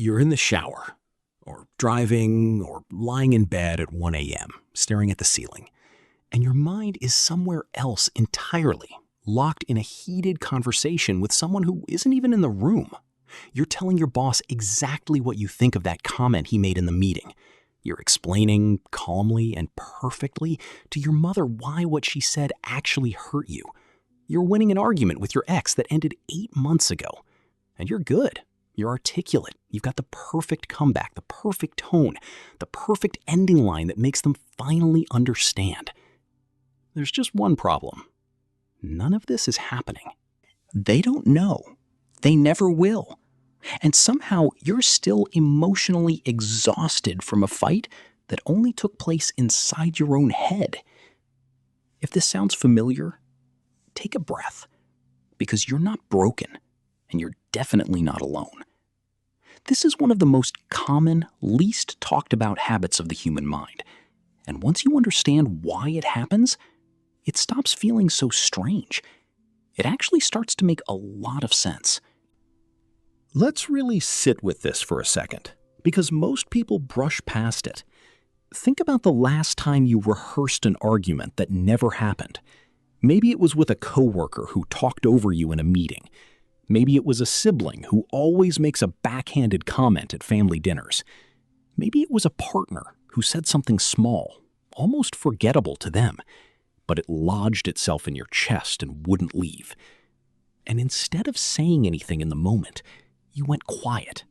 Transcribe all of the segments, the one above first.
You're in the shower, or driving, or lying in bed at 1 a.m., staring at the ceiling, and your mind is somewhere else entirely, locked in a heated conversation with someone who isn't even in the room. You're telling your boss exactly what you think of that comment he made in the meeting. You're explaining calmly and perfectly to your mother why what she said actually hurt you. You're winning an argument with your ex that ended 8 months ago, and you're good. You're articulate. You've got the perfect comeback, the perfect tone, the perfect ending line that makes them finally understand. There's just one problem. None of this is happening. They don't know. They never will. And somehow you're still emotionally exhausted from a fight that only took place inside your own head. If this sounds familiar, take a breath, because you're not broken, and you're definitely not alone. This is one of the most common, least talked about habits of the human mind. And once you understand why it happens, it stops feeling so strange. It actually starts to make a lot of sense. Let's really sit with this for a second, because most people brush past it. Think about the last time you rehearsed an argument that never happened. Maybe it was with a coworker who talked over you in a meeting. Maybe it was a sibling who always makes a backhanded comment at family dinners. Maybe it was a partner who said something small, almost forgettable to them, but it lodged itself in your chest and wouldn't leave. And instead of saying anything in the moment, you went quiet.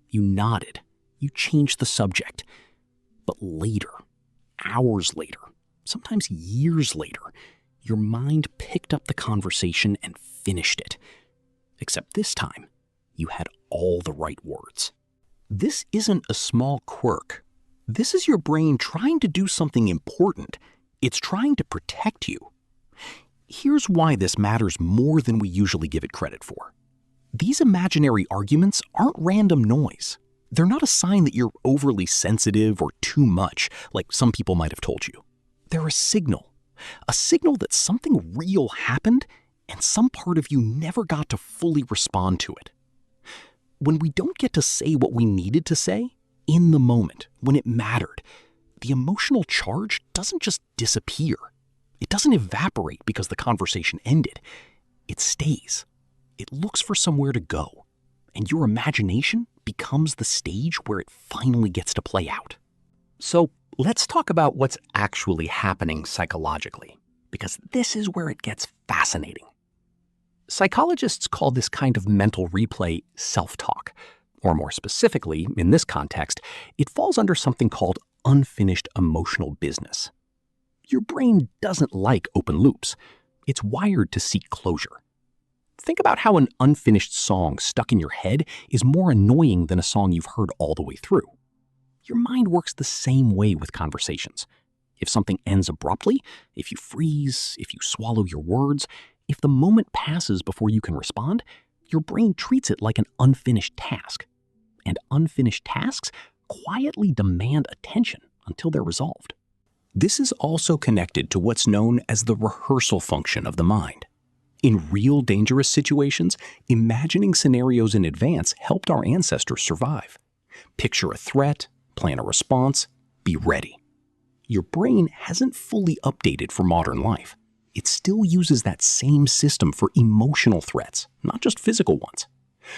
You nodded. You changed the subject. But later, hours later, sometimes years later, your mind picked up the conversation and finished it. Except this time, you had all the right words. This isn't a small quirk. This is your brain trying to do something important. It's trying to protect you. Here's why this matters more than we usually give it credit for. These imaginary arguments aren't random noise. They're not a sign that you're overly sensitive or too much, like some people might have told you. They're a signal that something real happened and some part of you never got to fully respond to it. When we don't get to say what we needed to say, in the moment, when it mattered, the emotional charge doesn't just disappear. It doesn't evaporate because the conversation ended. It stays. It looks for somewhere to go, and your imagination becomes the stage where it finally gets to play out. So let's talk about what's actually happening psychologically, because this is where it gets fascinating. Psychologists call this kind of mental replay self-talk, or more specifically, in this context, it falls under something called unfinished emotional business. Your brain doesn't like open loops. It's wired to seek closure. Think about how an unfinished song stuck in your head is more annoying than a song you've heard all the way through. Your mind works the same way with conversations. If something ends abruptly, if you freeze, if you swallow your words, if the moment passes before you can respond, your brain treats it like an unfinished task. And unfinished tasks quietly demand attention until they're resolved. This is also connected to what's known as the rehearsal function of the mind. In real dangerous situations, imagining scenarios in advance helped our ancestors survive. Picture a threat, plan a response, be ready. Your brain hasn't fully updated for modern life. It still uses that same system for emotional threats, not just physical ones.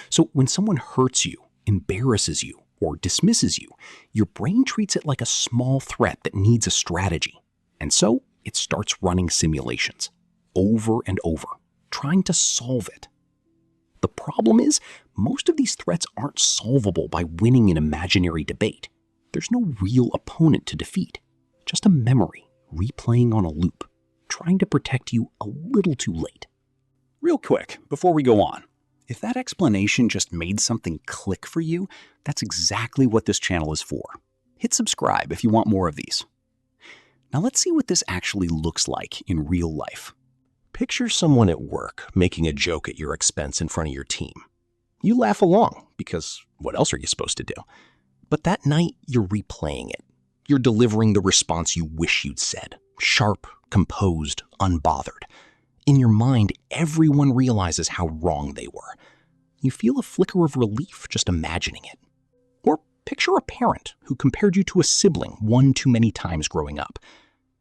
So when someone hurts you, embarrasses you, or dismisses you, your brain treats it like a small threat that needs a strategy. And so it starts running simulations, over and over, trying to solve it. The problem is, most of these threats aren't solvable by winning an imaginary debate. There's no real opponent to defeat, just a memory replaying on a loop, trying to protect you a little too late. Real quick, before we go on, if that explanation just made something click for you, that's exactly what this channel is for. Hit subscribe if you want more of these. Now let's see what this actually looks like in real life. Picture someone at work making a joke at your expense in front of your team. You laugh along, because what else are you supposed to do? But that night, you're replaying it. You're delivering the response you wish you'd said. Sharp, composed, unbothered. In your mind, everyone realizes how wrong they were. You feel a flicker of relief just imagining it. Picture a parent who compared you to a sibling one too many times growing up.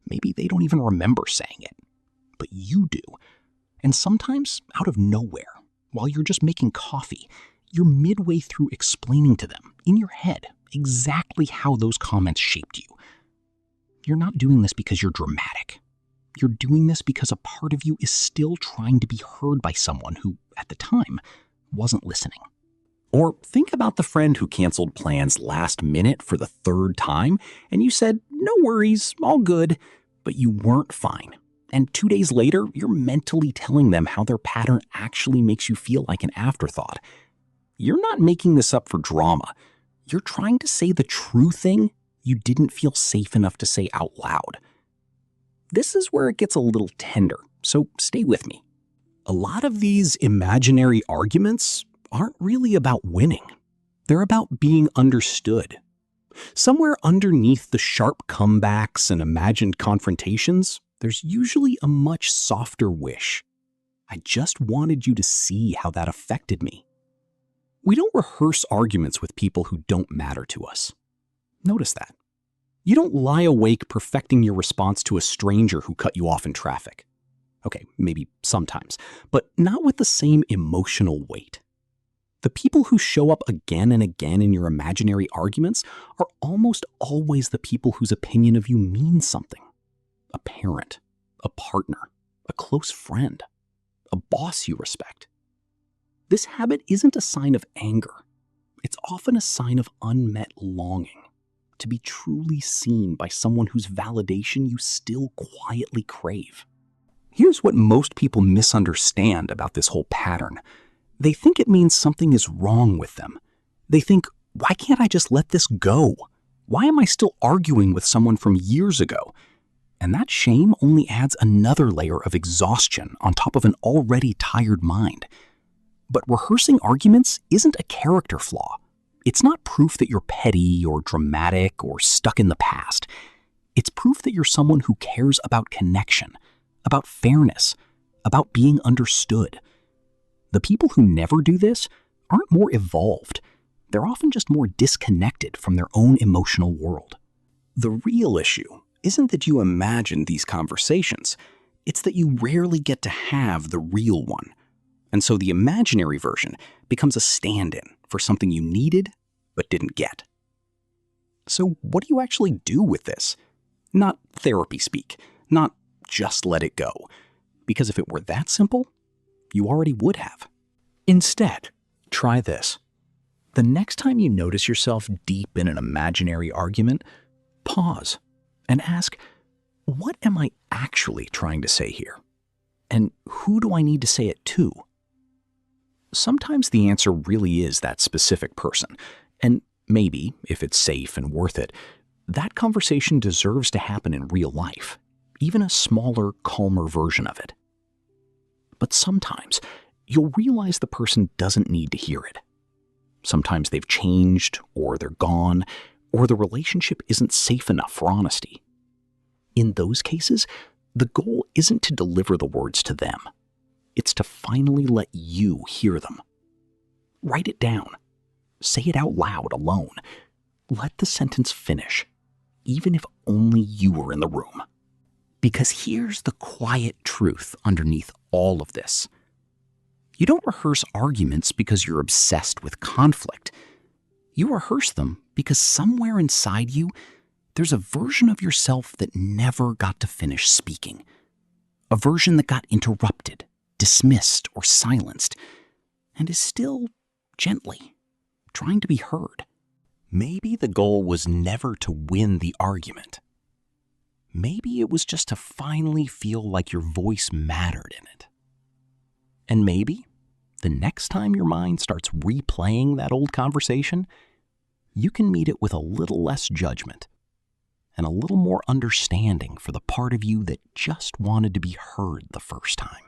Maybe they don't even remember saying it, but you do. And sometimes, out of nowhere, while you're just making coffee, you're midway through explaining to them, in your head, exactly how those comments shaped you. You're not doing this because you're dramatic. You're doing this because a part of you is still trying to be heard by someone who, at the time, wasn't listening. Or think about the friend who canceled plans last minute for the third time, and you said, "No worries, all good," but you weren't fine. And 2 days later, you're mentally telling them how their pattern actually makes you feel like an afterthought. You're not making this up for drama. You're trying to say the true thing you didn't feel safe enough to say out loud. This is where it gets a little tender, so stay with me. A lot of these imaginary arguments aren't really about winning. They're about being understood. Somewhere underneath the sharp comebacks and imagined confrontations, there's usually a much softer wish. I just wanted you to see how that affected me. We don't rehearse arguments with people who don't matter to us. Notice that. You don't lie awake perfecting your response to a stranger who cut you off in traffic. Okay, maybe sometimes, but not with the same emotional weight. The people who show up again and again in your imaginary arguments are almost always the people whose opinion of you means something. A parent, a partner, a close friend, a boss you respect. This habit isn't a sign of anger. It's often a sign of unmet longing to be truly seen by someone whose validation you still quietly crave. Here's what most people misunderstand about this whole pattern. They think it means something is wrong with them. They think, why can't I just let this go? Why am I still arguing with someone from years ago? And that shame only adds another layer of exhaustion on top of an already tired mind. But rehearsing arguments isn't a character flaw. It's not proof that you're petty or dramatic or stuck in the past. It's proof that you're someone who cares about connection, about fairness, about being understood. The people who never do this aren't more evolved. They're often just more disconnected from their own emotional world. The real issue isn't that you imagine these conversations. It's that you rarely get to have the real one. And so the imaginary version becomes a stand-in for something you needed but didn't get. So what do you actually do with this? Not therapy speak, not just let it go. Because if it were that simple, you already would have. Instead, try this. The next time you notice yourself deep in an imaginary argument, pause and ask, what am I actually trying to say here? And who do I need to say it to? Sometimes the answer really is that specific person. And maybe, if it's safe and worth it, that conversation deserves to happen in real life, even a smaller, calmer version of it. But sometimes, you'll realize the person doesn't need to hear it. Sometimes they've changed, or they're gone, or the relationship isn't safe enough for honesty. In those cases, the goal isn't to deliver the words to them. It's to finally let you hear them. Write it down. Say it out loud alone. Let the sentence finish, even if only you were in the room. Because here's the quiet truth underneath all of this. You don't rehearse arguments because you're obsessed with conflict. You rehearse them because somewhere inside you, there's a version of yourself that never got to finish speaking. A version that got interrupted, dismissed, or silenced, and is still gently trying to be heard. Maybe the goal was never to win the argument. Maybe it was just to finally feel like your voice mattered in it. And maybe, the next time your mind starts replaying that old conversation, you can meet it with a little less judgment and a little more understanding for the part of you that just wanted to be heard the first time.